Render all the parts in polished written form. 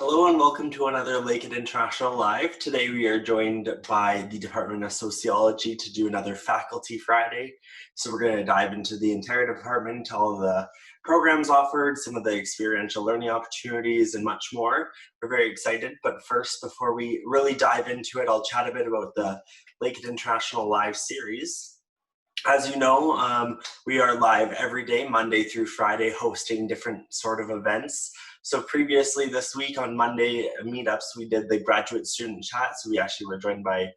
Hello and welcome to another Lakehead International Live. Today we are joined by the Department of Sociology to do another Faculty Friday. So we're going to dive into the entire department, all the programs offered, some of the experiential learning opportunities, and much more. We're very excited, but first, before we really dive into it, I'll chat a bit about the Lakehead International Live series. As you know, we are live every day, Monday through Friday, hosting different sort of events. So previously this week on Monday meetups, we did the graduate student chat. So we actually were joined by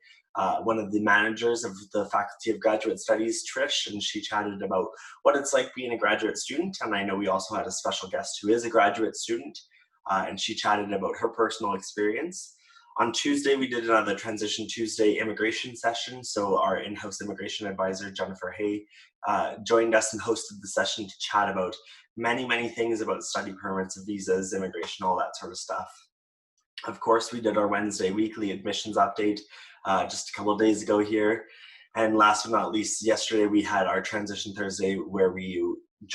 one of the managers of the Faculty of Graduate Studies, Trish, and she chatted about what it's like being a graduate student. And I know we also had a special guest who is a graduate student, and she chatted about her personal experience. On Tuesday, we did another Transition Tuesday immigration session. So our in-house immigration advisor, Jennifer Hay, joined us and hosted the session to chat about many things about study permits, visas, immigration, all that sort of stuff. Of course, we did our Wednesday weekly admissions update just a couple of days ago here. And last but not least, yesterday we had our Transition Thursday where we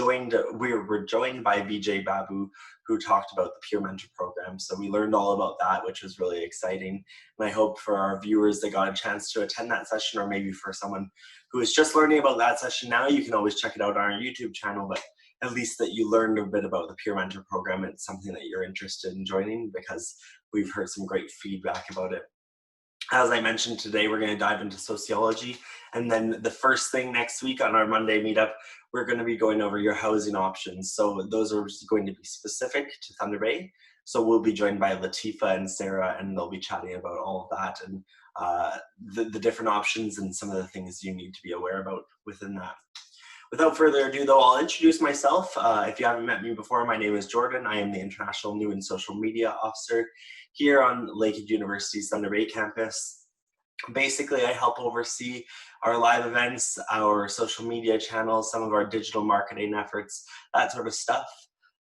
were joined by Vijay Babu, who talked about the peer mentor program. So we learned all about that, which was really exciting. And I hope for our viewers that got a chance to attend that session, or maybe for someone who is just learning about that session now, you can always check it out on our YouTube channel, but at least that you learned a bit about the peer mentor program. It's something that you're interested in joining because we've heard some great feedback about it. As I mentioned today, we're going to dive into sociology. And then the first thing next week on our Monday meetup, we're going to be going over your housing options. So those are going to be specific to Thunder Bay. So we'll be joined by Latifa and Sarah, and they'll be chatting about all of that and the different options and some of the things you need to be aware about within that. Without further ado, though, I'll introduce myself. If you haven't met me before, my name is Jordan. I am the International New and Social Media Officer here on Lakehead University's Thunder Bay campus. Basically, I help oversee our live events, our social media channels, some of our digital marketing efforts, that sort of stuff.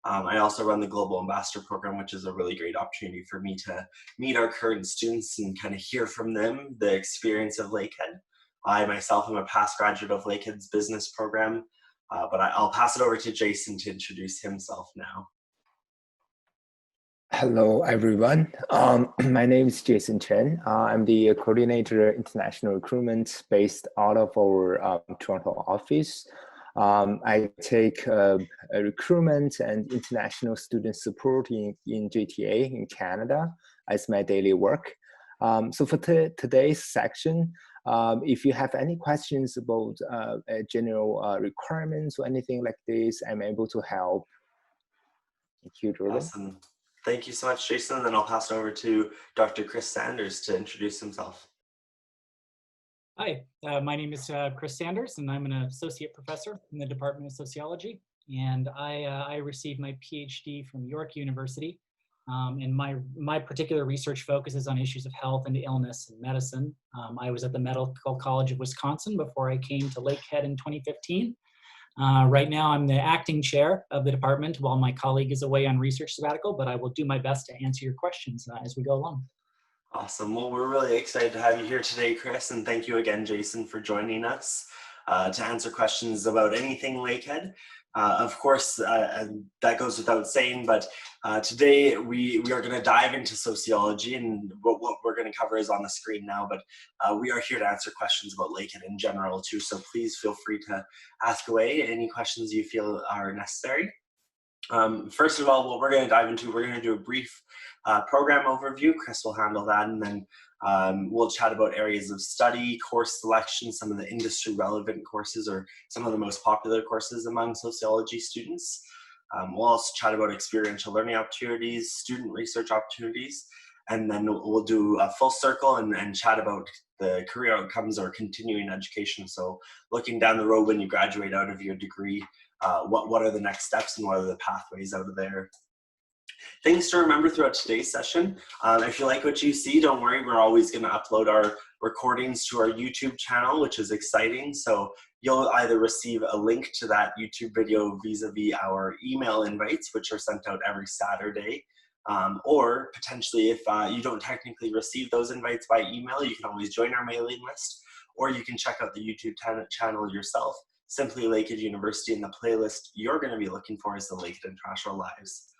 I also run the Global Ambassador Program, which is a really great opportunity for me to meet our current students and kind of hear from them the experience of Lakehead. I myself am a past graduate of Lakehead's business program, but I'll pass it over to Jason to introduce himself now. Hello, everyone. My name is Jason Chen. I'm the coordinator international recruitment based out of our Toronto office. I take recruitment and international student support in GTA in Canada as my daily work. So for today's section, if you have any questions about general requirements or anything like this, I'm able to help. Thank you, Jordan. Awesome. Thank you so much, Jason. And then I'll pass it over to Dr. Chris Sanders to introduce himself. Hi, my name is Chris Sanders, and I'm an associate professor in the Department of Sociology. And I received my PhD from York University. And my particular research focuses on issues of health and illness and medicine. I was at the Medical College of Wisconsin before I came to Lakehead in 2015. Right now, I'm the acting chair of the department while my colleague is away on research sabbatical, but I will do my best to answer your questions as we go along. Awesome. Well, we're really excited to have you here today, Chris, and thank you again, Jason, for joining us to answer questions about anything Lakehead. Of course, that goes without saying, but today we are going to dive into sociology, and what we're going to cover is on the screen now, but we are here to answer questions about Lakehead in general too, so please feel free to ask away any questions you feel are necessary. First of all, what we're going to dive into, we're going to do a brief program overview. Chris will handle that, and then we'll chat about areas of study, course selection, some of the industry relevant courses or some of the most popular courses among sociology students. We'll also chat about experiential learning opportunities, student research opportunities, and then we'll do a full circle and chat about the career outcomes or continuing education. So looking down the road when you graduate out of your degree, what are the next steps and what are the pathways out of there. Things to remember throughout today's session. If you like what you see, don't worry, we're always going to upload our recordings to our YouTube channel, which is exciting. So you'll either receive a link to that YouTube video vis-a-vis our email invites, which are sent out every Saturday. Or potentially if you don't technically receive those invites by email, you can always join our mailing list, or you can check out the YouTube channel yourself. Simply Lakehead University, and the playlist you're going to be looking for is the Lakehead International Lives.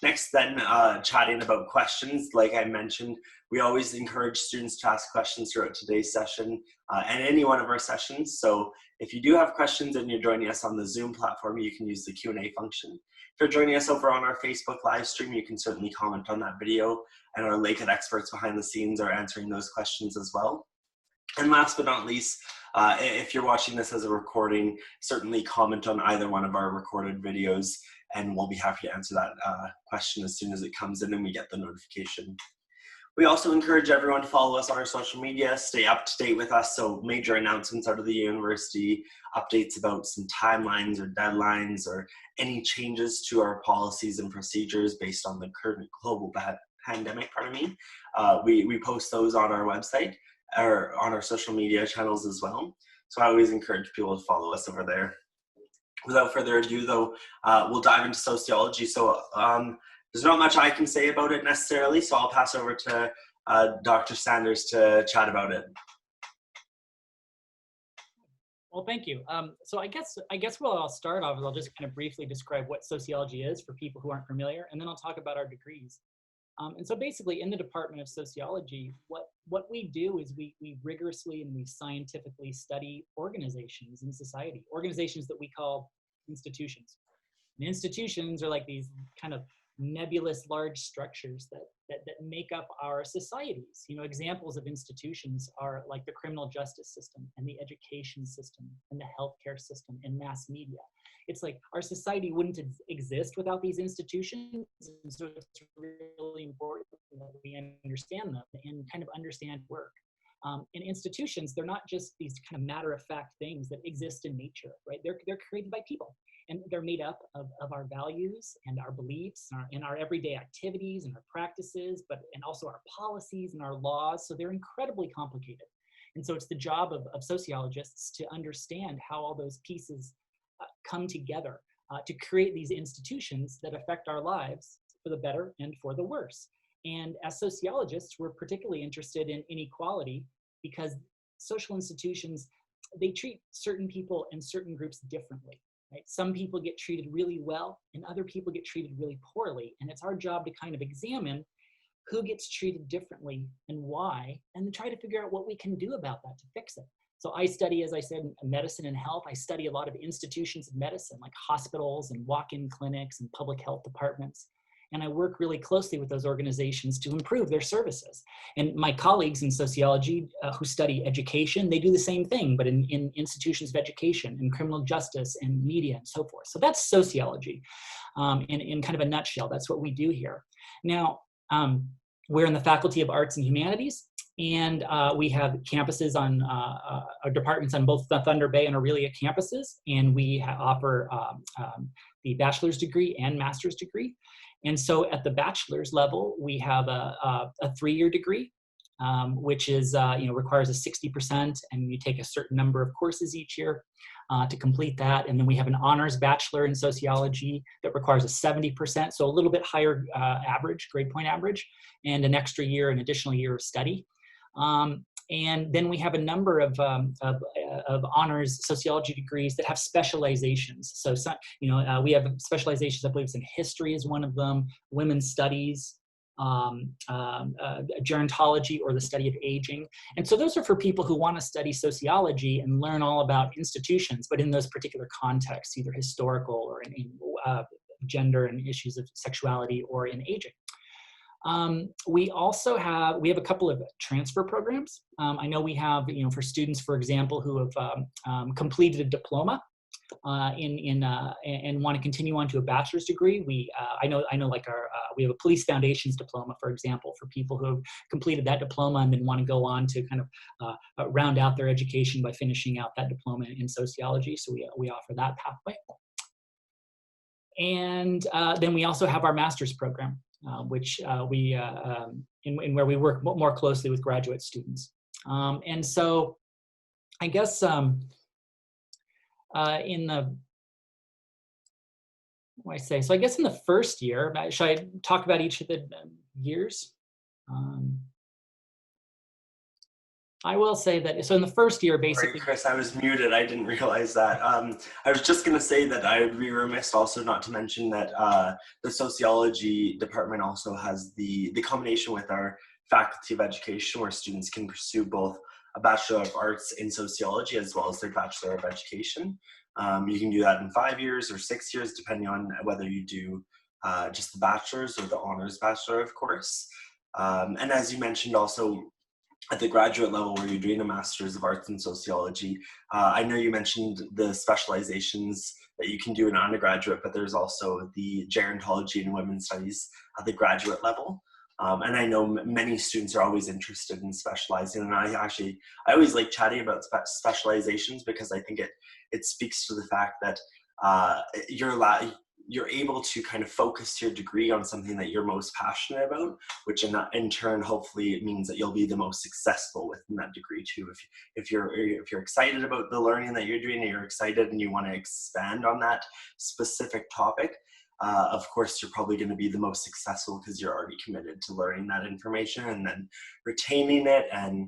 Next then, chatting about questions. Like I mentioned, we always encourage students to ask questions throughout today's session and any one of our sessions. So if you do have questions and you're joining us on the Zoom platform, you can use the Q&A function. If you're joining us over on our Facebook live stream, you can certainly comment on that video, and our Lakehead experts behind the scenes are answering those questions as well. And last but not least, if you're watching this as a recording, certainly comment on either one of our recorded videos, and we'll be happy to answer that question as soon as it comes in and we get the notification. We also encourage everyone to follow us on our social media, stay up to date with us, so major announcements out of the university, updates about some timelines or deadlines, or any changes to our policies and procedures based on the current global pandemic, we post those on our website or on our social media channels as well. So I always encourage people to follow us over there. Without further ado though, we'll dive into sociology. So there's not much I can say about it necessarily, so I'll pass over to Dr. Sanders to chat about it. Well, thank you. So I guess what I'll start off is I'll just kind of briefly describe what sociology is for people who aren't familiar, and then I'll talk about our degrees. And so basically in the Department of Sociology, what we do is we rigorously and we scientifically study organizations in society, organizations that we call institutions. And institutions are like these kind of nebulous large structures that make up our societies. You know, examples of institutions are like the criminal justice system and the education system and the healthcare system and mass media. It's like our society wouldn't exist without these institutions, and so it's really important that we understand them and kind of understand work. And institutions, they're not just these kind of matter-of-fact things that exist in nature, right? They're created by people, and they're made up of our values and our beliefs and our everyday activities and our practices, and also our policies and our laws. So they're incredibly complicated. And so it's the job of sociologists to understand how all those pieces come together to create these institutions that affect our lives for the better and for the worse. And as sociologists, we're particularly interested in inequality because social institutions, they treat certain people and certain groups differently. Right? Some people get treated really well and other people get treated really poorly. And it's our job to kind of examine who gets treated differently and why, and then try to figure out what we can do about that to fix it. So I study, as I said, medicine and health. I study a lot of institutions of medicine, like hospitals and walk-in clinics and public health departments. And I work really closely with those organizations to improve their services. And my colleagues in sociology who study education, they do the same thing, but in institutions of education, in criminal justice and media and so forth. So that's sociology in kind of a nutshell. That's what we do here. Now, we're in the Faculty of Arts and Humanities, and we have campuses on our departments on both the Thunder Bay and Aurelia campuses, and we offer the bachelor's degree and master's degree. And so at the bachelor's level, we have a 3-year degree, which is requires a 60%, and you take a certain number of courses each year to complete that. And then we have an honors bachelor in sociology that requires a 70%, so a little bit higher grade point average, and an extra year, an additional year of study. And then we have a number of honors sociology degrees that have specializations. So, we have specializations, I believe it's in history is one of them, women's studies, gerontology, or the study of aging. And so those are for people who want to study sociology and learn all about institutions, but in those particular contexts, either historical or in gender and issues of sexuality or in aging. We have a couple of transfer programs. I know we have, for students, for example, who have completed a diploma and want to continue on to a bachelor's degree. I know like we have a police foundations diploma, for example, for people who have completed that diploma and then want to go on to kind of round out their education by finishing out that diploma in sociology. So we offer that pathway. And then we also have our master's program, which where we work more closely with graduate students. And so I guess in the first year, should I talk about each of the years? I will say that, so in the first year, basically. Sorry, Chris, I was muted. I didn't realize that. I was just going to say that I would be remiss also not to mention that the Sociology Department also has the combination with our Faculty of Education, where students can pursue both a Bachelor of Arts in Sociology as well as their Bachelor of Education. You can do that in 5 years or 6 years, depending on whether you do just the Bachelor's or the Honors Bachelor, of course. And as you mentioned also, at the graduate level where you're doing a Master's of Arts in Sociology, I know you mentioned the specializations that you can do in undergraduate, but there's also the gerontology and women's studies at the graduate level. And I know many students are always interested in specializing, and I always like chatting about specializations because I think it speaks to the fact that you're able to kind of focus your degree on something that you're most passionate about, which in turn hopefully it means that you'll be the most successful within that degree too. If you're excited about the learning that you're doing and you're excited and you want to expand on that specific topic, of course you're probably going to be the most successful because you're already committed to learning that information and then retaining it and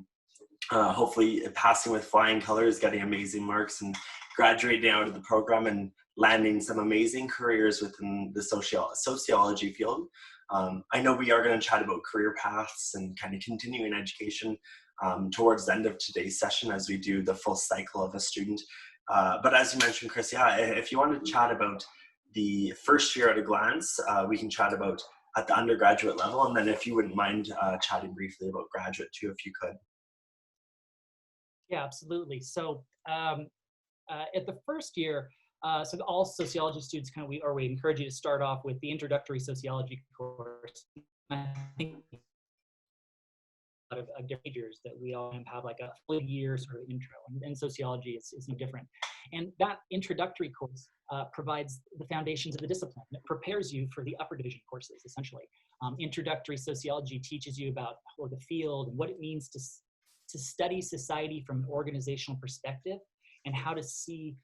hopefully passing with flying colors, getting amazing marks, and graduating out of the program and landing some amazing careers within the sociology field. I know we are going to chat about career paths and kind of continuing education towards the end of today's session as we do the full cycle of a student. But as you mentioned, Chris, yeah, if you want to chat about the first year at a glance, we can chat about at the undergraduate level. And then if you wouldn't mind chatting briefly about graduate too, if you could. Yeah, absolutely. So at the first year, so all sociology students we encourage you to start off with the introductory sociology course. I think a lot of different majors that we all have like a full year sort of intro, and sociology is no different. And that introductory course provides the foundations of the discipline. It prepares you for the upper division courses, essentially. Introductory sociology teaches you about the field and what it means to study society from an organizational perspective and how to see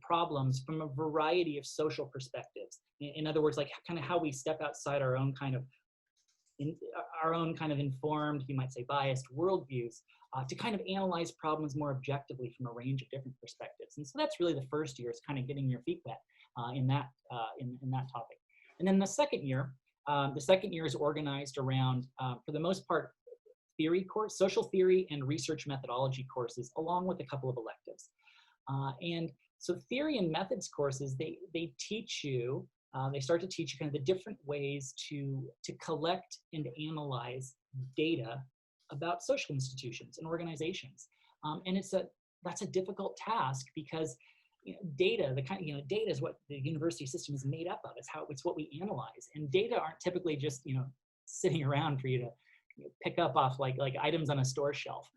problems from a variety of social perspectives. In other words, like kind of how we step outside our own kind of informed, you might say biased worldviews to kind of analyze problems more objectively from a range of different perspectives. And so that's really the first year, is kind of getting your feet wet in that topic. And then the second year is organized around, for the most part, theory course, social theory and research methodology courses, along with a couple of electives. And so theory and methods courses, they teach you, they start to teach you kind of the different ways to collect and analyze data about social institutions and organizations. And that's a difficult task because data, data is what the university system is made up of. It's what we analyze, and data aren't typically just sitting around for you to pick up off like items on a store shelf.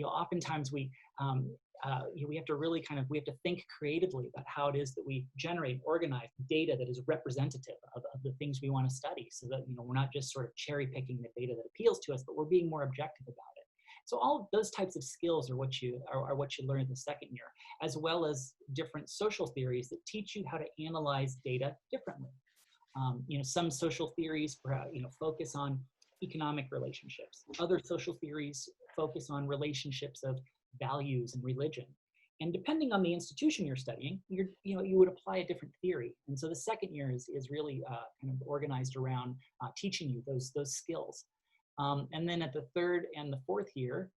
Oftentimes we have to really we have to think creatively about how it is that we generate, organize data that is representative of the things we want to study, so that we're not just sort of cherry picking the data that appeals to us, but we're being more objective about it. So all of those types of skills are what you learn in the second year, as well as different social theories that teach you how to analyze data differently. Some social theories focus on economic relationships. Other social theories focus on relationships of values and religion. And depending on the institution you're studying, you would apply a different theory. And so the second year is really kind of organized around teaching you those skills. And then at the third and the fourth year,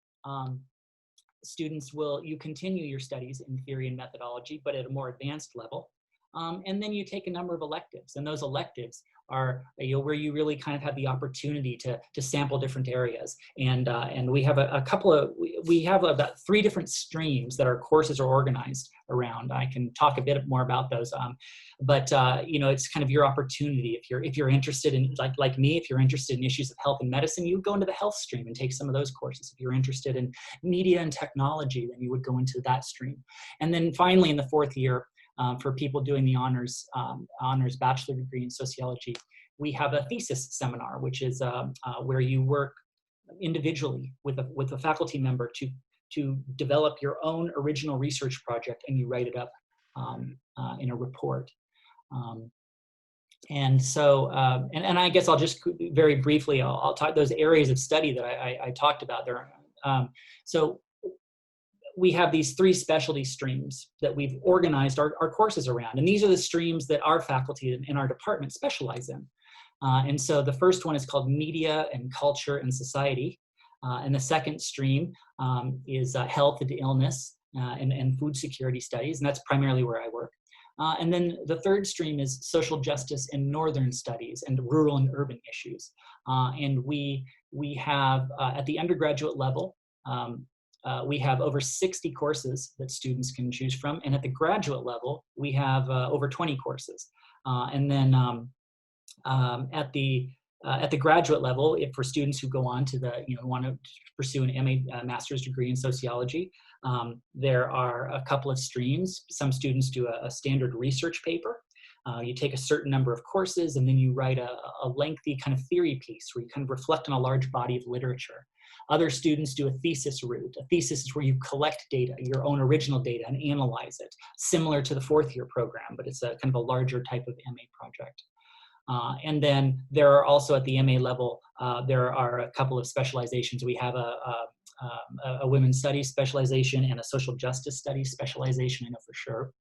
students you continue your studies in theory and methodology, but at a more advanced level. And then you take a number of electives, and those electives are where you really kind of have the opportunity to sample different areas. And we have we have about 3 different streams that our courses are organized around. I can talk a bit more about those, but it's kind of your opportunity. If you're interested in, like me, if you're interested in issues of health and medicine, you would go into the health stream and take some of those courses. If you're interested in media and technology, then you would go into that stream. And then finally, in the fourth year, for people doing the honors bachelor degree in sociology, we have a thesis seminar, which is where you work individually with a faculty member to develop your own original research project, and you write it up in a report. And so, and I guess I'll just very briefly, I'll talk those areas of study that I talked about. There are So we have these 3 specialty streams that we've organized our courses around. And these are the streams that our faculty in our department specialize in. And so the first one is called Media and Culture and Society. And the second stream is Health and Illness and Food Security Studies. And that's primarily where I work. And then the third stream is Social Justice and Northern Studies and Rural and Urban Issues. And we have, at the undergraduate level, we have over 60 courses that students can choose from. And at the graduate level, we have over 20 courses. And then at the graduate level, if for students who go on to want to pursue an MA master's degree in sociology, there are a couple of streams. Some students do a standard research paper. You take a certain number of courses, and then you write a lengthy kind of theory piece where you kind of reflect on a large body of literature. Other students do a thesis route. A thesis is where you collect data, your own original data, and analyze it, similar to the 4th-year program, but it's a kind of a larger type of MA project. And then there are also at the MA level, there are a couple of specializations. We have a women's studies specialization and a social justice studies specialization, I know for sure.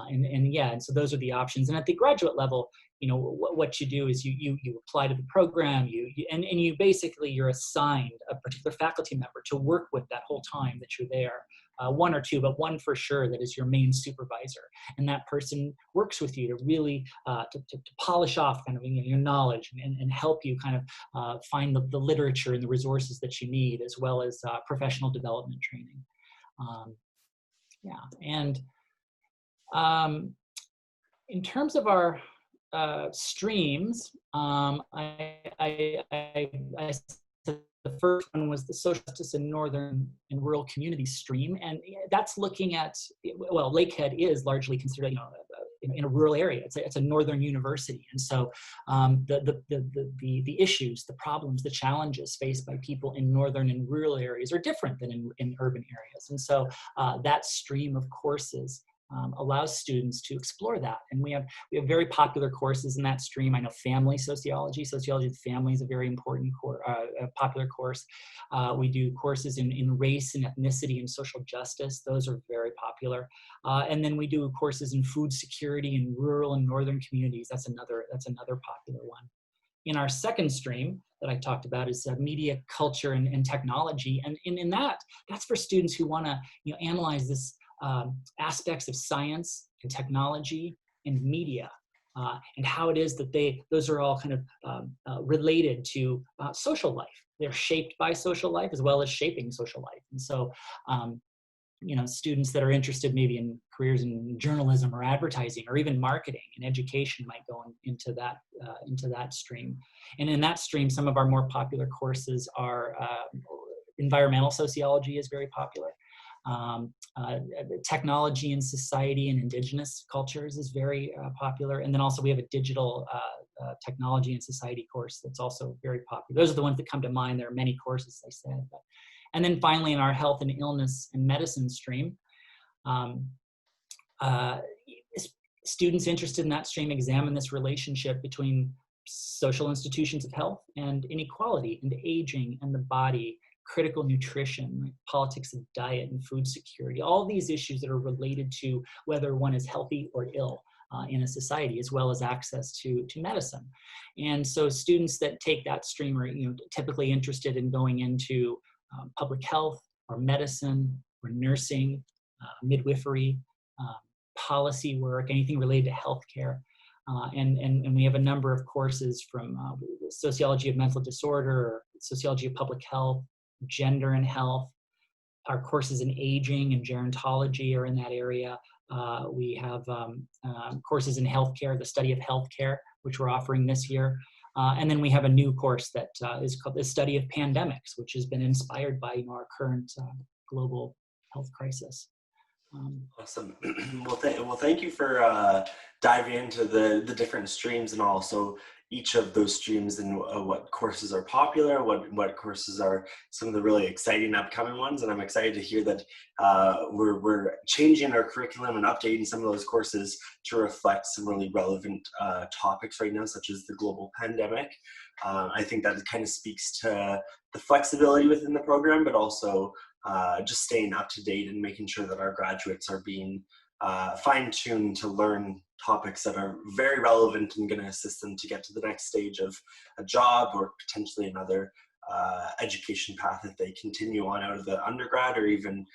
And so those are the options. And at the graduate level, what you do is you apply to the program, and you basically, you're assigned a particular faculty member to work with that whole time that you're there. 1 or 2, but 1 for sure that is your main supervisor. And that person works with you to really, to polish off kind of your knowledge and help you kind of find the literature and the resources that you need, as well as professional development training. In terms of our streams, the first one was the social justice in northern and rural community stream, and that's looking at, well, Lakehead is largely considered, in a rural area. It's a northern university, and so the issues, the problems, the challenges faced by people in northern and rural areas are different than in urban areas, and so that stream of courses allows students to explore that. And we have very popular courses in that stream. I know family sociology of the family is a very important popular course. We do courses in race and ethnicity and social justice. Those are very popular. And then we do courses in food security in rural and northern communities. That's another popular one. In our second stream that I talked about is media, culture, and technology. And in that's for students who want to analyze this aspects of science and technology and media, and how it is that those are all kind of related to social life. They're shaped by social life as well as shaping social life. And so, students that are interested maybe in careers in journalism or advertising or even marketing and education might go into that stream. And in that stream, some of our more popular courses are environmental sociology is very popular. Technology and society and indigenous cultures is very popular. And then also we have a digital technology and society course that's also very popular. Those are the ones that come to mind. There are many courses, I said. And then finally, in our health and illness and medicine stream, students interested in that stream examine this relationship between social institutions of health and inequality and aging and the body, critical nutrition, politics of diet and food security, all these issues that are related to whether one is healthy or ill in a society, as well as access to medicine. And so students that take that stream are typically interested in going into public health or medicine or nursing, midwifery, policy work, anything related to healthcare. And we have a number of courses from sociology of mental disorder, sociology of public health, gender and health. Our courses in aging and gerontology are in that area. We have courses in healthcare, the study of healthcare, which we're offering this year. And then we have a new course that is called the study of pandemics, which has been inspired by our current global health crisis. Awesome. Well, thank you for diving into the different streams and all. So each of those streams and what courses are popular, what courses are some of the really exciting upcoming ones. And I'm excited to hear that we're changing our curriculum and updating some of those courses to reflect some really relevant topics right now, such as the global pandemic. I think that kind of speaks to the flexibility within the program, but also just staying up to date and making sure that our graduates are being fine-tuned to learn topics that are very relevant and going to assist them to get to the next stage of a job or potentially another education path if they continue on out of the undergrad, or even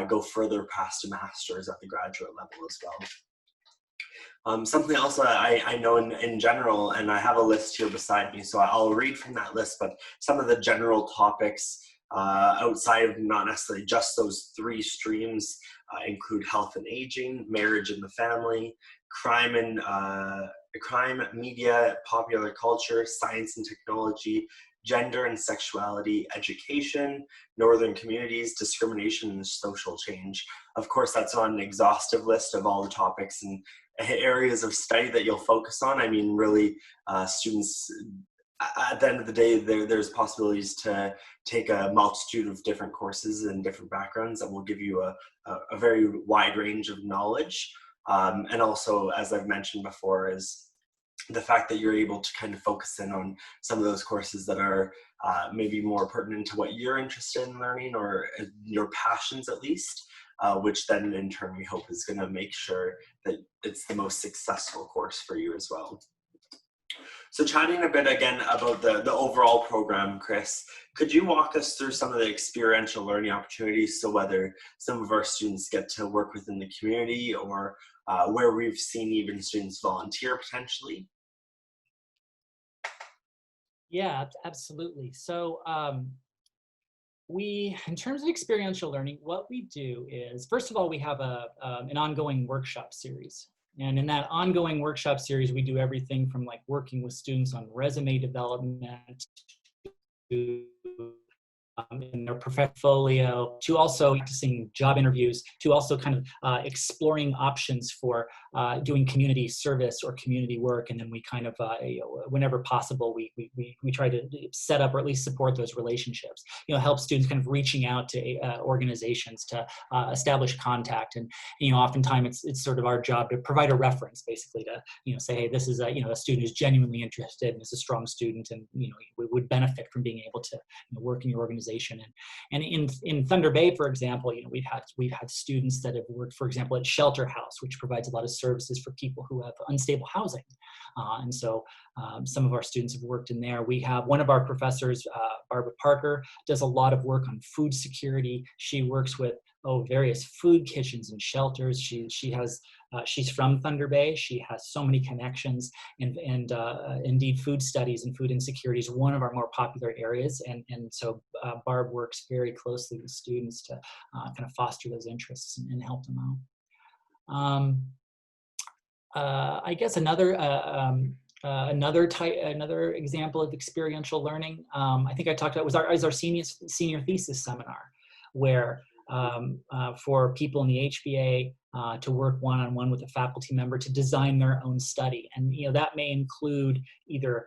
go further past a master's at the graduate level as well. Something else that I know in general, and I have a list here beside me, so I'll read from that list, but some of the general topics outside of not necessarily just those three streams include health and aging, marriage and the family, crime, media, popular culture, science and technology, gender and sexuality, education, northern communities, discrimination, and social change. Of course, that's not an exhaustive list of all the topics and areas of study that you'll focus on. I mean, really, students, at the end of the day, there's possibilities to take a multitude of different courses and different backgrounds that will give you a very wide range of knowledge. And also, as I've mentioned before, is the fact that you're able to kind of focus in on some of those courses that are maybe more pertinent to what you're interested in learning, or your passions at least, which then in turn we hope is going to make sure that it's the most successful course for you as well. So chatting a bit again about the overall program, Chris, could you walk us through some of the experiential learning opportunities? So whether some of our students get to work within the community, or where we've seen even students volunteer potentially? Yeah, absolutely. So in terms of experiential learning, what we do is, first of all, we have an ongoing workshop series. And in that ongoing workshop series, we do everything from like working with students on resume development to in their portfolio, to also practicing job interviews, to also kind of exploring options for doing community service or community work. And then we kind of, whenever possible, we try to set up or at least support those relationships, help students kind of reaching out to organizations to establish contact. And, oftentimes it's sort of our job to provide a reference, basically, to, say, hey, this is a student who's genuinely interested and is a strong student, and, we would benefit from being able to work in your organization. And in Thunder Bay, for example, we've had students that have worked, for example, at Shelter House, which provides a lot of services for people who have unstable housing. And so some of our students have worked in there. We have one of our professors, Barbara Parker, does a lot of work on food security. She works with various food kitchens and shelters. She's from Thunder Bay. She has so many connections, and indeed food studies and food insecurity is one of our more popular areas. And so Barb works very closely with students to kind of foster those interests and help them out. I guess another example of experiential learning, I think I talked about, was our senior thesis seminar, where for people in the HBA to work one-on-one with a faculty member to design their own study. And that may include either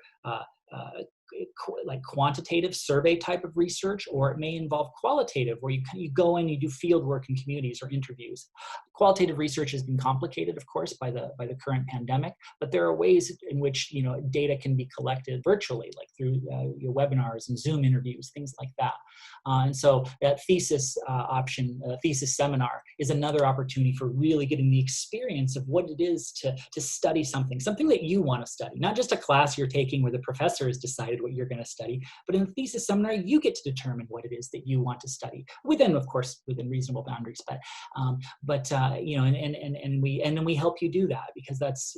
like quantitative survey type of research, or it may involve qualitative, where you go and you do field work in communities or interviews. Qualitative research has been complicated, of course, by the current pandemic, but there are ways in which data can be collected virtually, like through your webinars and Zoom interviews, things like that. And so that thesis thesis seminar is another opportunity for really getting the experience of what it is to study something that you want to study, not just a class you're taking where the professor has decided what you're going to study, but in the thesis seminar, you get to determine what it is that you want to study within reasonable boundaries. But and then we help you do that, because that's,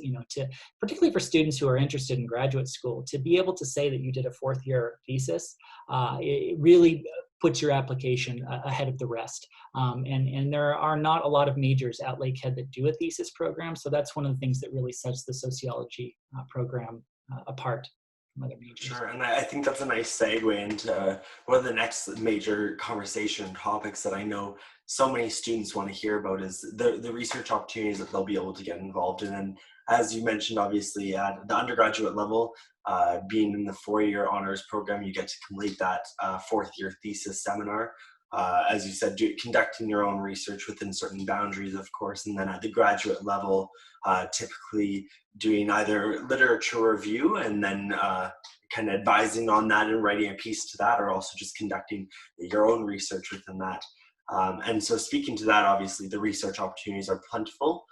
particularly for students who are interested in graduate school, to be able to say that you did a fourth year thesis, it really puts your application ahead of the rest. And there are not a lot of majors at Lakehead that do a thesis program. So that's one of the things that really sets the sociology program apart. other majors. Sure, and I think that's a nice segue into one of the next major conversation topics that I know so many students want to hear about is the research opportunities that they'll be able to get involved in. And as you mentioned, obviously at the undergraduate level, being in the four-year honors program, you get to complete that fourth-year thesis seminar. As you said, conducting your own research within certain boundaries, of course, and then at the graduate level, typically doing either literature review and then kind of advising on that and writing a piece to that, or also just conducting your own research within that. And so speaking to that, obviously the research opportunities are plentiful.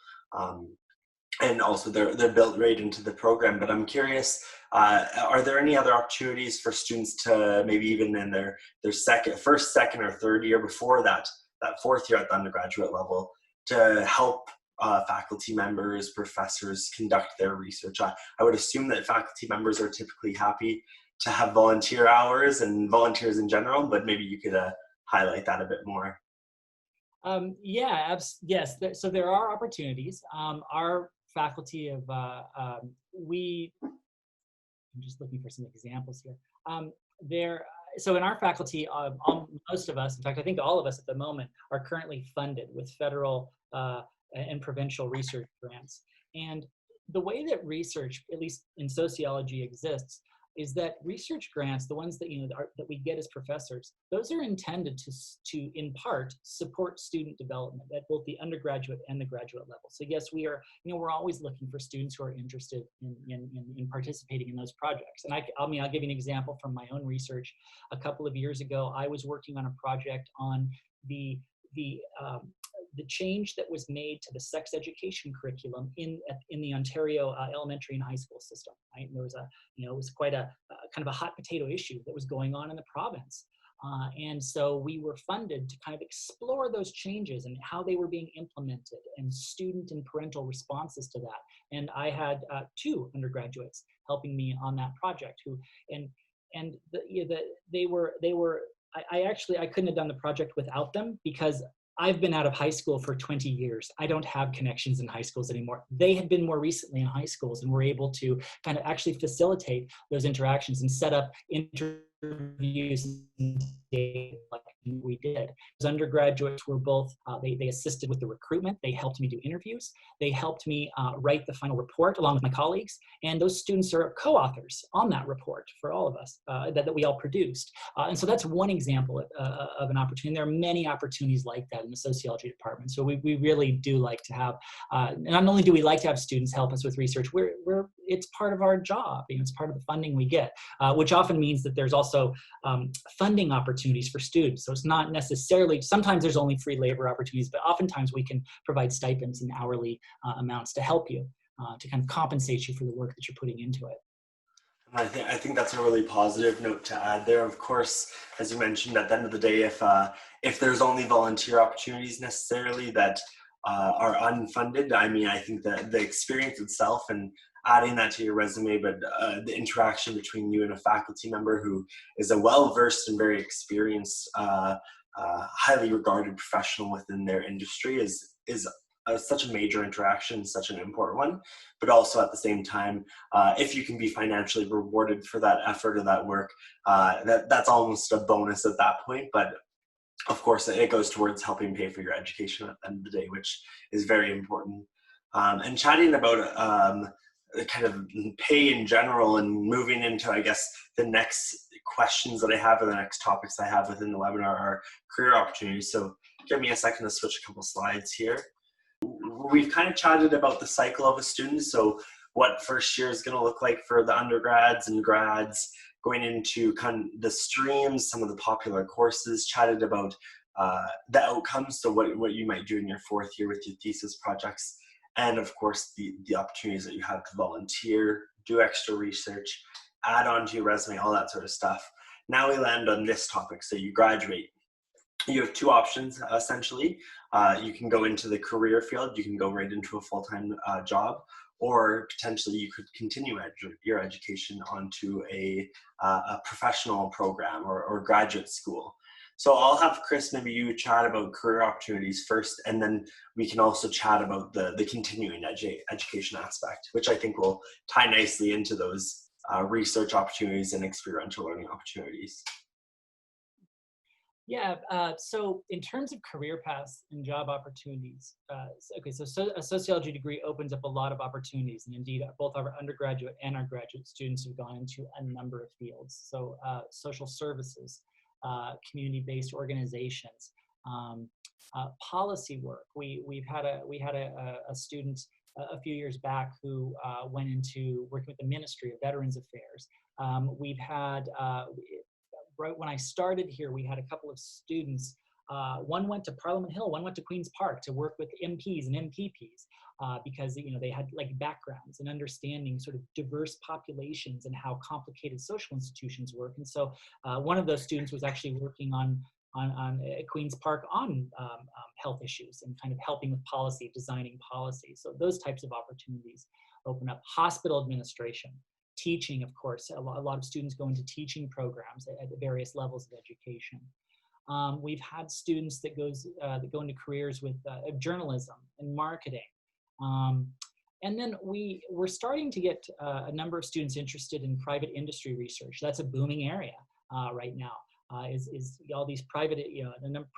And also they're built right into the program. But I'm curious, are there any other opportunities for students to maybe even in their first, second, or third year before that fourth year at the undergraduate level to help faculty members, professors conduct their research? I would assume that faculty members are typically happy to have volunteer hours and volunteers in general, but maybe you could highlight that a bit more. Yes. So there are opportunities. Our faculty of I'm just looking for some examples here. So in our faculty, most of us, in fact, I think all of us at the moment, are currently funded with federal and provincial research grants. And the way that research, at least in sociology, exists is that research grants, the ones that that we get as professors, those are intended to in part support student development at both the undergraduate and the graduate level. So yes, we are, we're always looking for students who are interested in participating in those projects. And I'll give you an example from my own research. A couple of years ago, I was working on a project on the change that was made to the sex education curriculum in the Ontario elementary and high school system. Right? And there was it was quite a kind of a hot potato issue that was going on in the province. And so we were funded to kind of explore those changes and how they were being implemented and student and parental responses to that. And I had two undergraduates helping me on that project I couldn't have done the project without them, because I've been out of high school for 20 years. I don't have connections in high schools anymore. They had been more recently in high schools and were able to kind of actually facilitate those interactions and set up interviews like we did. As undergraduates were both, they assisted with the recruitment. They helped me do interviews. They helped me write the final report along with my colleagues. And those students are co-authors on that report for all of us that we all produced. And so that's one example of an opportunity. There are many opportunities like that in the sociology department. So we really do like to have, not only do we like to have students help us with research, it's part of our job. It's part of the funding we get, which often means that there's also funding opportunities for students. So it's not necessarily, sometimes there's only free labor opportunities, but oftentimes we can provide stipends and hourly amounts to help you, to kind of compensate you for the work that you're putting into it. I think that's a really positive note to add there. Of course, as you mentioned, at the end of the day, if there's only volunteer opportunities necessarily that are unfunded, I think that the experience itself and adding that to your resume, but the interaction between you and a faculty member who is a well-versed and very experienced, highly regarded professional within their industry is such a major interaction, such an important one. But also at the same time, if you can be financially rewarded for that effort or that work, that's almost a bonus at that point. But of course, it goes towards helping pay for your education at the end of the day, which is very important. And chatting about kind of pay in general and moving into, I guess, the next questions that I have or the next topics I have within the webinar are career opportunities. So give me a second to switch a couple slides here. We've kind of chatted about the cycle of a student. So what first year is going to look like for the undergrads and grads, going into kind of the streams, some of the popular courses, chatted about the outcomes. So what you might do in your fourth year with your thesis projects. And of course, the opportunities that you have to volunteer, do extra research, add on to your resume, all that sort of stuff. Now we land on this topic. So you graduate. You have two options, essentially. You can go into the career field. You can go right into a full-time job, or potentially you could continue your education onto a professional program or graduate school. So I'll have Chris, maybe you chat about career opportunities first, and then we can also chat about the continuing education aspect, which I think will tie nicely into those research opportunities and experiential learning opportunities? Yeah, so in terms of career paths and job opportunities, a sociology degree opens up a lot of opportunities, and indeed both our undergraduate and our graduate students have gone into a number of fields. So social services, community-based organizations, policy work. We had a student a few years back who went into working with the Ministry of Veterans Affairs. We've had right when I started here, we had a couple of students. One went to Parliament Hill, one went to Queen's Park to work with MPs and MPPs because they had like backgrounds and understanding sort of diverse populations and how complicated social institutions work. And so one of those students was actually working on Queen's Park on health issues and kind of helping with policy, designing policy. So those types of opportunities open up. Hospital administration. Teaching, of course, a lot of students go into teaching programs at various levels of education. We've had students that go into careers with journalism and marketing. And then we're starting to get a number of students interested in private industry research. That's a booming area right now. Is all these private,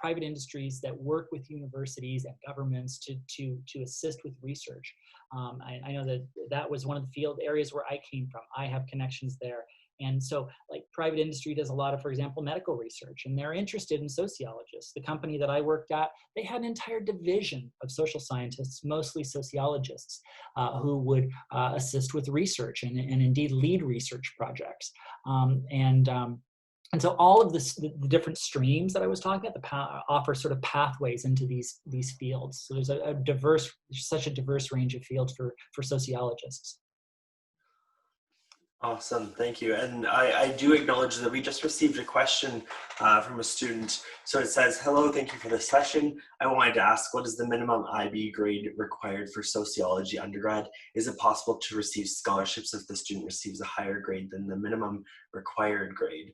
private industries that work with universities and governments to assist with research. I know that was one of the field areas where I came from. I have connections there. And so like private industry does a lot of, for example, medical research, and they're interested in sociologists. The company that I worked at, they had an entire division of social scientists, mostly sociologists, who would assist with research and indeed lead research projects. And so all of the different streams that I was talking about offer sort of pathways into these fields. So there's such a diverse range of fields for sociologists. Awesome, thank you. And I do acknowledge that we just received a question from a student. So it says, hello, thank you for this session. I wanted to ask, what is the minimum IB grade required for sociology undergrad? Is it possible to receive scholarships if the student receives a higher grade than the minimum required grade?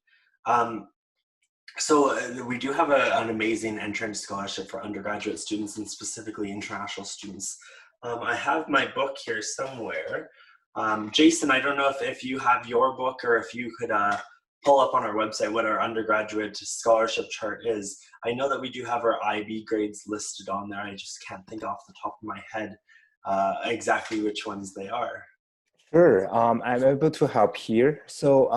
So we do have an amazing entrance scholarship for undergraduate students and specifically international students. I have my book here somewhere. Jason, I don't know if you have your book or if you could pull up on our website what our undergraduate scholarship chart is. I know that we do have our IB grades listed on there. I just can't think off the top of my head exactly which ones they are. Sure, I'm able to help here. So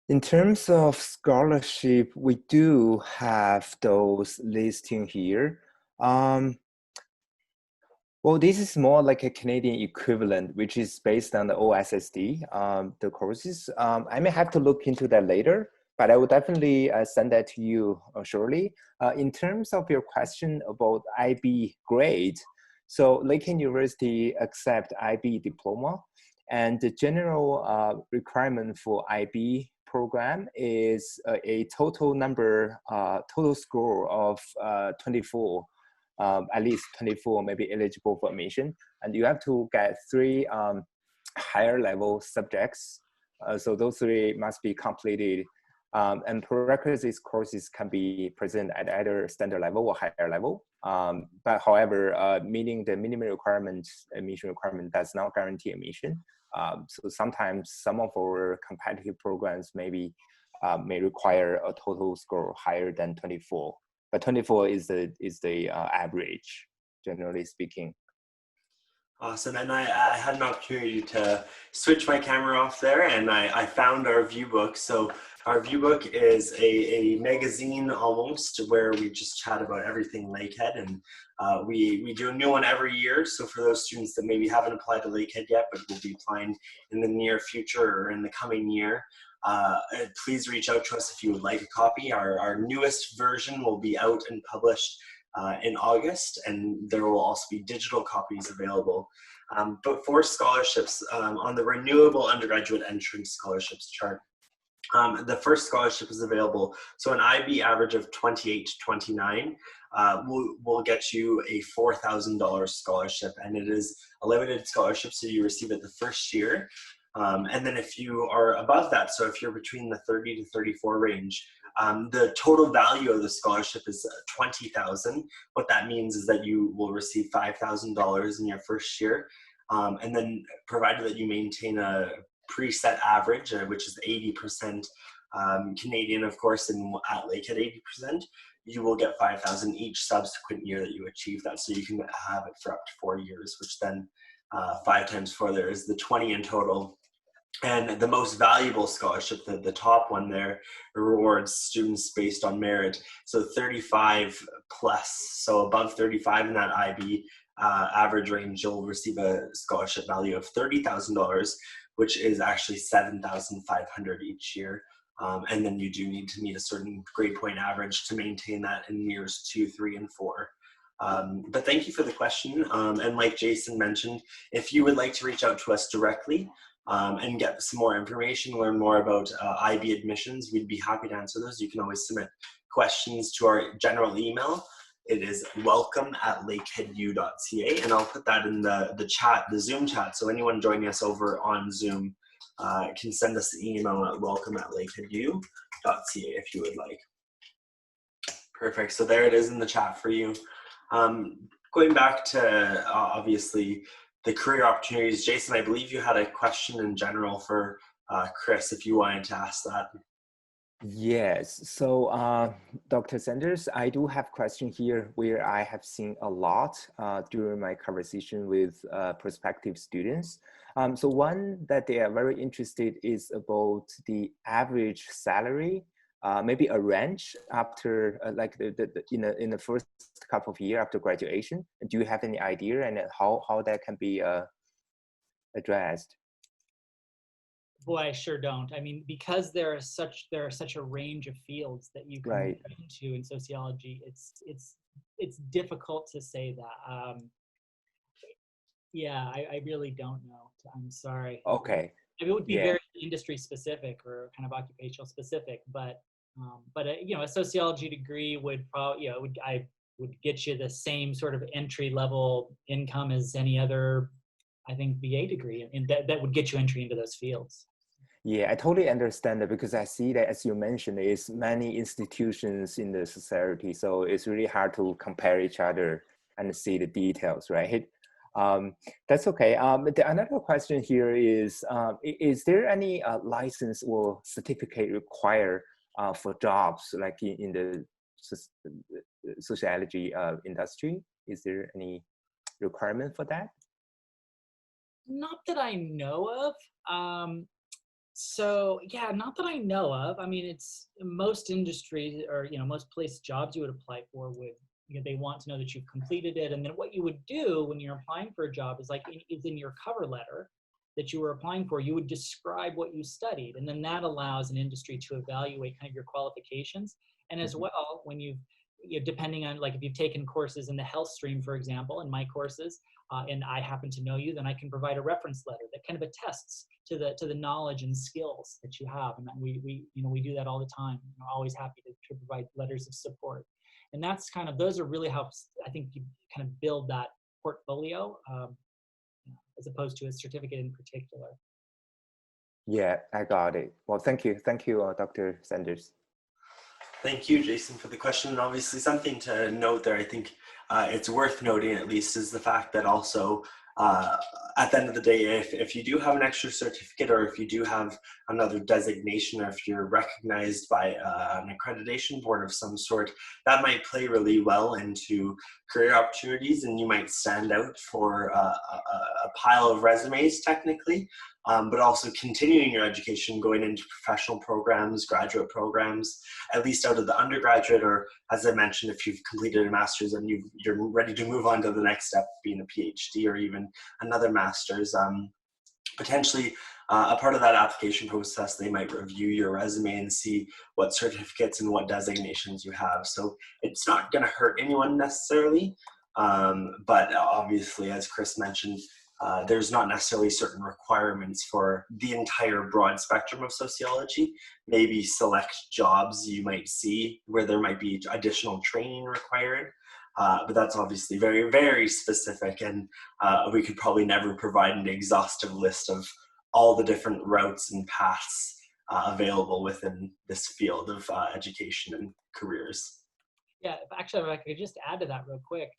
in terms of scholarship, we do have those listing here. Well, this is more like a Canadian equivalent, which is based on the OSSD, the courses. I may have to look into that later, but I will definitely send that to you shortly. In terms of your question about IB grade, so Lakehead University accept IB diploma, and the general requirement for IB program is a total score of 24. At least 24 may be eligible for admission, and you have to get 3 higher level subjects. So those 3 must be completed, and prerequisite courses can be present at either standard level or higher level. But however, meeting the minimum admission requirement does not guarantee admission. So sometimes some of our competitive programs may require a total score higher than 24. But 24 is the average, generally speaking. Awesome, and I had an opportunity to switch my camera off there, and I found our Viewbook. So our Viewbook is a magazine almost where we just chat about everything Lakehead, and we do a new one every year. So for those students that maybe haven't applied to Lakehead yet, but will be applying in the near future or in the coming year, please reach out to us if you would like a copy. Our newest version will be out and published in August, and there will also be digital copies available. But for scholarships, on the renewable undergraduate entrance scholarships chart, the first scholarship is available. So an IB average of 28 to 29 will get you a $4,000 scholarship, and it is a limited scholarship, so you receive it the first year. And then if you are above that, so if you're between the 30 to 34 range, the total value of the scholarship is $20,000. What that means is that you will receive $5,000 in your first year. And then provided that you maintain a preset average, which is 80% Canadian, of course, and at Lakehead 80%, you will get 5,000 each subsequent year that you achieve that. So you can have it for up to 4 years, which then 5 times 4 there is the 20 in total. And the most valuable scholarship, the top one there, rewards students based on merit. So 35 plus, so above 35 in that IB average range, you'll receive a scholarship value of $30,000, which is actually $7,500 each year. And then you do need to meet a certain grade point average to maintain that in years 2, 3, and 4. But thank you for the question. And like Jason mentioned, if you would like to reach out to us directly and get some more information, learn more about IB admissions, we'd be happy to answer those. You can always submit questions to our general email. It is welcome@lakeheadu.ca, and I'll put that in the chat, the Zoom chat. So anyone joining us over on Zoom can send us an email at welcome@lakeheadu.ca if you would like. Perfect. So there it is in the chat for you. Going back to obviously the career opportunities, Jason, I believe you had a question in general for Chris, if you wanted to ask that. Yes, so Dr. Sanders, I do have a question here where I have seen a lot during my conversation with prospective students. So one that they are very interested is about the average salary, maybe a range after like in the first couple of years after graduation. Do you have any idea and how that can be addressed? Boy, I sure don't. I mean, because there are such a range of fields that you can Right. get into in sociology. It's difficult to say that. Yeah, I really don't know. I'm sorry. Okay. I mean, it would be Yeah. very industry specific or kind of occupational specific, but you know, a sociology degree would probably, you know, I would get you the same sort of entry level income as any other, I think, BA degree, and that would get you entry into those fields. Yeah, I totally understand that, because I see that, as you mentioned, is many institutions in the society, so it's really hard to compare each other and see the details, right? That's okay. Another question here is there any license or certificate required for jobs like in the sociology industry? Is there any requirement for that? Not that I know of. So yeah, not that I know of. I mean, it's most industries, or you know, most place jobs you would apply for would, you know, they want to know that you've completed it. And then what you would do when you're applying for a job is like is in your cover letter that you were applying for, you would describe what you studied, and then that allows an industry to evaluate kind of your qualifications. And as well, when you know, depending on, like, if you've taken courses in the health stream, for example, in my courses, and I happen to know you, then I can provide a reference letter that kind of attests to the knowledge and skills that you have. And we you know, we do that all the time. I'm always happy to provide letters of support. And that's kind of, those are really how I think you kind of build that portfolio, as opposed to a certificate in particular. Yeah, I got it. Well, thank you, Dr. Sanders. Thank you, Jason, for the question. And obviously something to note there, I think it's worth noting at least, is the fact that also at the end of the day, if you do have an extra certificate, or if you do have another designation, or if you're recognized by an accreditation board of some sort, that might play really well into career opportunities, and you might stand out for a pile of resumes technically, but also continuing your education, going into professional programs, graduate programs, at least out of the undergraduate, or as I mentioned, if you've completed a master's and you're ready to move on to the next step, being a PhD or even another master's. Potentially a part of that application process, they might review your resume and see what certificates and what designations you have. So it's not going to hurt anyone necessarily, but obviously, as Chris mentioned, there's not necessarily certain requirements for the entire broad spectrum of sociology. Maybe select jobs you might see where there might be additional training required. But that's obviously very, very specific, and we could probably never provide an exhaustive list of all the different routes and paths available within this field of education and careers. Yeah, actually, if I could just add to that real quick.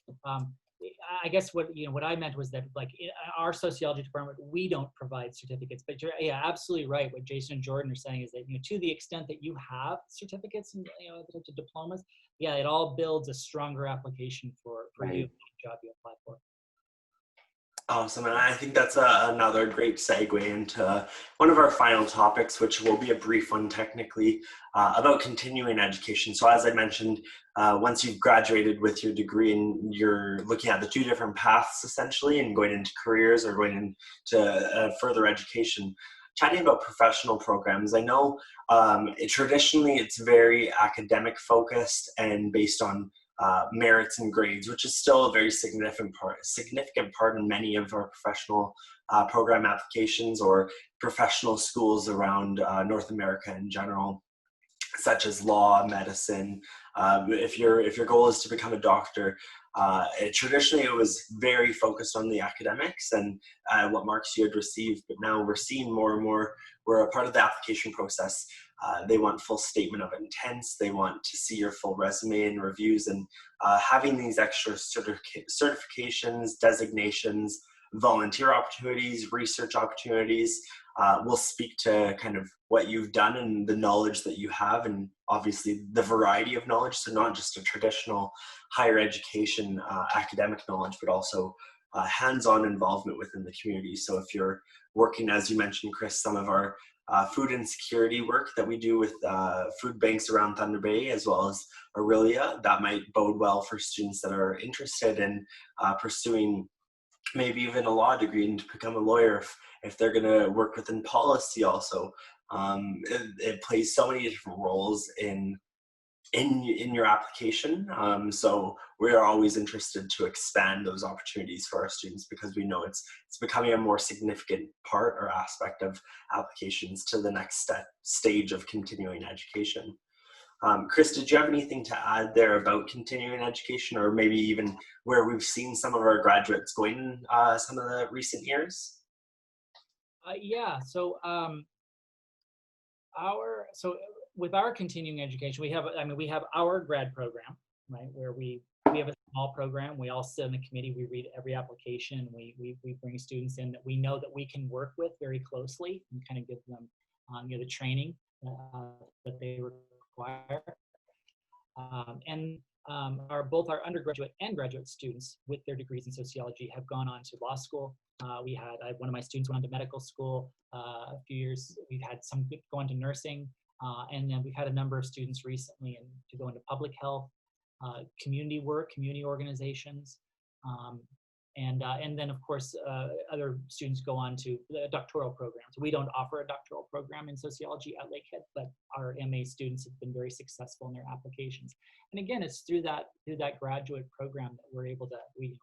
I guess what I meant was that, like, in our sociology department, we don't provide certificates, but you're, yeah, absolutely right. What Jason and Jordan are saying is that, to the extent that you have certificates and, the diplomas, yeah, it all builds a stronger application for Right. you, the job you apply for. Awesome, and I think that's another great segue into one of our final topics, which will be a brief one technically, about continuing education. So as I mentioned, once you've graduated with your degree and you're looking at the two different paths essentially and going into careers or going into further education, chatting about professional programs, I know traditionally it's very academic focused and based on merits and grades, which is still a very significant part in many of our professional program applications or professional schools around North America in general, such as law, medicine. If your goal is to become a doctor, traditionally it was very focused on the academics and what marks you had received, but now we're seeing more and more we're a part of the application process. They want full statement of intents. They want to see your full resume and reviews, and having these extra certifications, designations, volunteer opportunities, research opportunities will speak to kind of what you've done and the knowledge that you have, and obviously the variety of knowledge. So not just a traditional higher education academic knowledge, but also hands-on involvement within the community. So if you're working, as you mentioned, Chris, some of our food insecurity work that we do with food banks around Thunder Bay, as well as Aurelia, that might bode well for students that are interested in pursuing maybe even a law degree and to become a lawyer if they're going to work within policy also. It plays so many different roles in your application. So we are always interested to expand those opportunities for our students because we know it's becoming a more significant part or aspect of applications to the next stage of continuing education. Chris, did you have anything to add there about continuing education, or maybe even where we've seen some of our graduates going some of the recent years? Yeah, so with our continuing education, we have our grad program, right, where we have a small program. We all sit in the committee. We read every application. We bring students in that we know that we can work with very closely and kind of give them the training that they require. Both our undergraduate and graduate students with their degrees in sociology have gone on to law school. One of my students went on to medical school a few years. We've had some go on to nursing, and then we've had a number of students recently to go into public health, community work, community organizations, and then of course other students go on to the doctoral programs. We don't offer a doctoral program in sociology at Lakehead, but our MA students have been very successful in their applications. And again, it's through that graduate program that we're able to we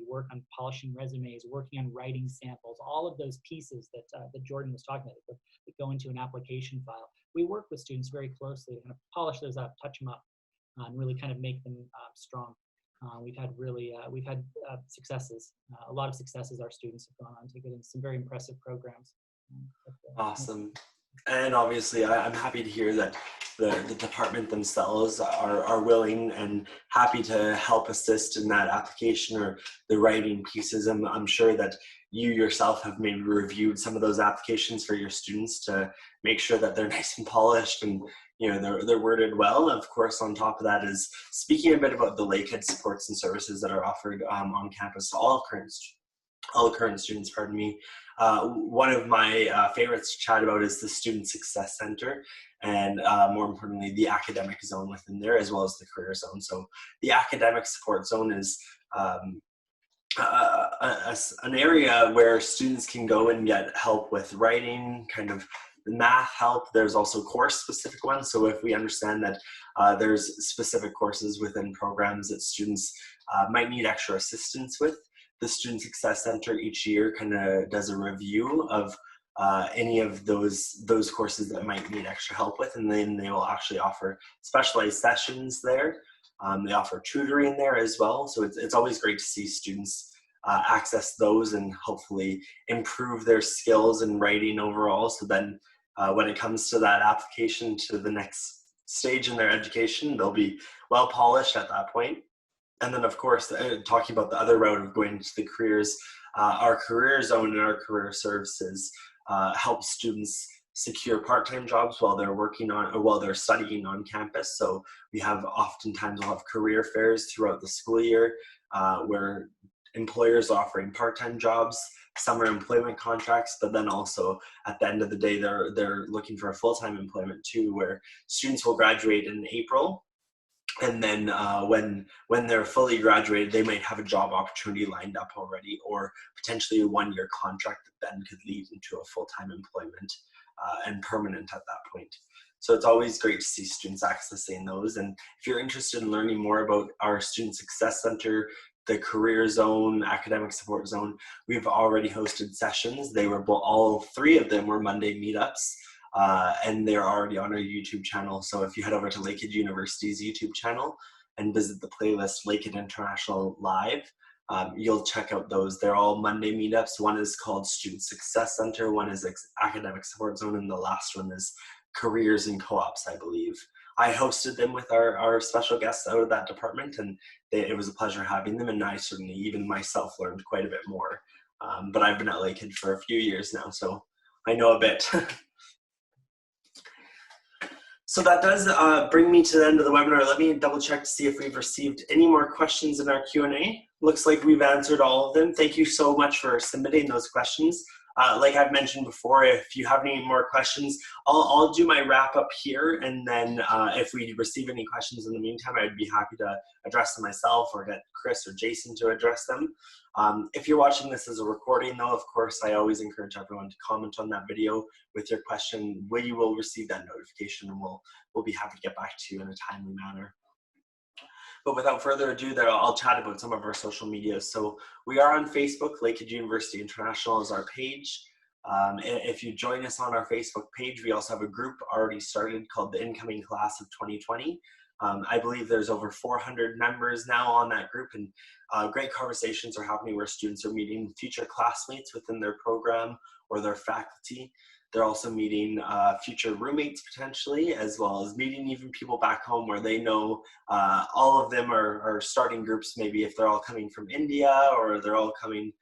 work on polishing resumes, working on writing samples, all of those pieces that Jordan was talking about that go into an application file. We work with students very closely to kind of polish those up, touch them up, and really kind of make them strong. We've had successes, a lot of successes. Our students have gone on to get in some very impressive programs. Awesome. And obviously I'm happy to hear that the department themselves are willing and happy to help assist in that application or the writing pieces. I'm sure that you yourself have maybe reviewed some of those applications for your students to make sure that they're nice and polished and they're worded well. Of course, on top of that is speaking a bit about the Lakehead supports and services that are offered on campus to all current students, pardon me. One of my favorites to chat about is the Student Success Center, and more importantly, the academic zone within there, as well as the career zone. So the academic support zone is an area where students can go and get help with writing, kind of math help. There's also course specific ones. So if we understand that there's specific courses within programs that students might need extra assistance with, the Student Success Center each year kind of does a review of any of those courses that might need extra help with, and then they will actually offer specialized sessions there. They offer tutoring there as well. So it's always great to see students access those and hopefully improve their skills in writing overall. So then when it comes to that application to the next stage in their education, they'll be well polished at that point. And then, of course, talking about the other route of going into the careers, our career zone and our career services help students secure part-time jobs while they're working on, or while they're studying on campus. So we have oftentimes we'll have career fairs throughout the school year where employers are offering part-time jobs, summer employment contracts, but then also at the end of the day, they're looking for a full-time employment too, where students will graduate in April. And then when they're fully graduated, they might have a job opportunity lined up already, or potentially a one-year contract that then could lead into a full-time employment and permanent at that point. So it's always great to see students accessing those. And if you're interested in learning more about our Student Success Center, the Career Zone, Academic Support Zone, we've already hosted sessions. They were all three of them were Monday meetups. And they're already on our YouTube channel. So if you head over to Lakehead University's YouTube channel and visit the playlist Lakehead International Live, you'll check out those. They're all Monday meetups. One is called Student Success Center, one is Academic Support Zone, and the last one is Careers and Co-ops, I believe. I hosted them with our special guests out of that department, and it was a pleasure having them, and I certainly, even myself, learned quite a bit more. But I've been at Lakehead for a few years now, so I know a bit. So that does bring me to the end of the webinar. Let me double check to see if we've received any more questions in our Q&A. Looks like we've answered all of them. Thank you so much for submitting those questions. Like I've mentioned before, if you have any more questions, I'll do my wrap up here, and then if we receive any questions in the meantime, I'd be happy to address them myself or get Chris or Jason to address them. If you're watching this as a recording though, of course, I always encourage everyone to comment on that video with your question. You will receive that notification, and we'll be happy to get back to you in a timely manner. But without further ado, I'll chat about some of our social medias. So we are on Facebook. Lakehead University International is our page. If you join us on our Facebook page, we also have a group already started called the Incoming Class of 2020. I believe there's over 400 members now on that group, and great conversations are happening where students are meeting future classmates within their program or their faculty. They're also meeting future roommates potentially, as well as meeting even people back home where they know all of them are starting groups, maybe if they're all coming from India or they're all coming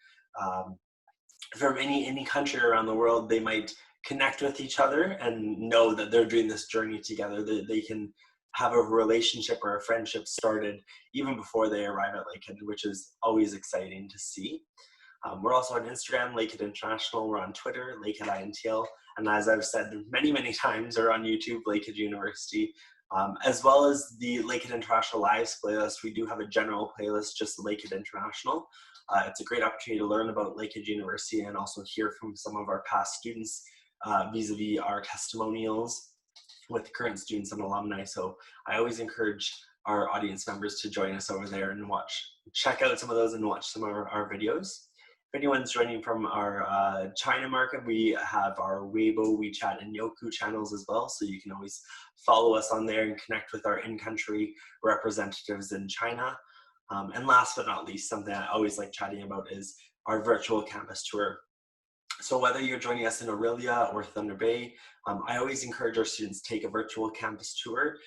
from any country around the world. They might connect with each other and know that they're doing this journey together. They can have a relationship or a friendship started even before they arrive at Lakehead, which is always exciting to see. We're also on Instagram, Lakehead International. We're on Twitter, Lakehead INTL. And as I've said many, many times, we're on YouTube, Lakehead University, as well as the Lakehead International Lives playlist. We do have a general playlist, just Lakehead International. It's a great opportunity to learn about Lakehead University and also hear from some of our past students vis-a-vis our testimonials with current students and alumni. So I always encourage our audience members to join us over there and check out some of those and watch some of our videos. If anyone's joining from our China market, we have our Weibo, WeChat, and Youku channels as well. So you can always follow us on there and connect with our in-country representatives in China. And last but not least, something I always like chatting about is our virtual campus tour. So whether you're joining us in Aurelia or Thunder Bay, I always encourage our students to take a virtual campus tour.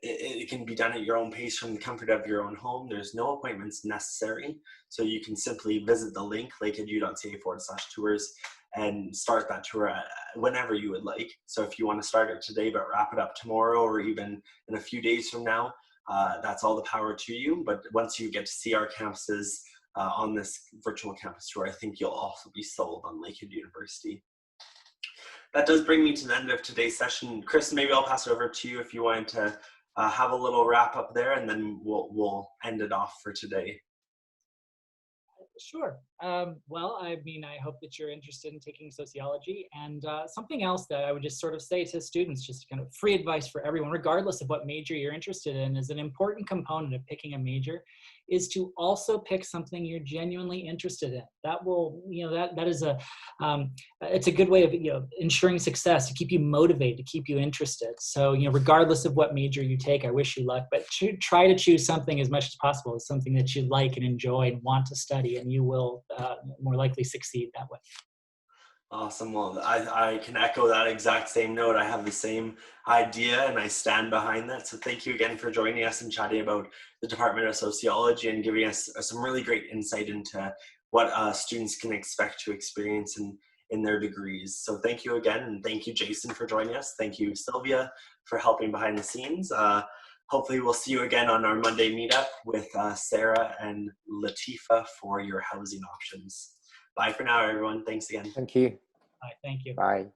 It can be done at your own pace from the comfort of your own home. There's no appointments necessary. So you can simply visit the link, lakeheadu.ca/tours, and start that tour whenever you would like. So if you want to start it today, but wrap it up tomorrow or even in a few days from now, that's all the power to you. But once you get to see our campuses on this virtual campus tour, I think you'll also be sold on Lakehead University. That does bring me to the end of today's session. Chris, maybe I'll pass it over to you if you wanted to have a little wrap up there, and then we'll end it off for today. Sure. Well, I mean, I hope that you're interested in taking sociology. And something else that I would just sort of say to students, just kind of free advice for everyone, regardless of what major you're interested in, is an important component of picking a major is to also pick something you're genuinely interested in. That will, that is it's a good way of, ensuring success, to keep you motivated, to keep you interested. So, regardless of what major you take, I wish you luck, but try to choose something as much as possible, something that you like and enjoy and want to study, and you will more likely succeed that way. Awesome. Well, I can echo that exact same note. I have the same idea and I stand behind that. So thank you again for joining us and chatting about the Department of Sociology and giving us some really great insight into what students can expect to experience in their degrees. So thank you again. And thank you, Jason, for joining us. Thank you, Sylvia, for helping behind the scenes. Hopefully we'll see you again on our Monday meetup with Sarah and Latifa for your housing options. Bye for now, everyone. Thanks again. Thank you. All right, thank you. Bye.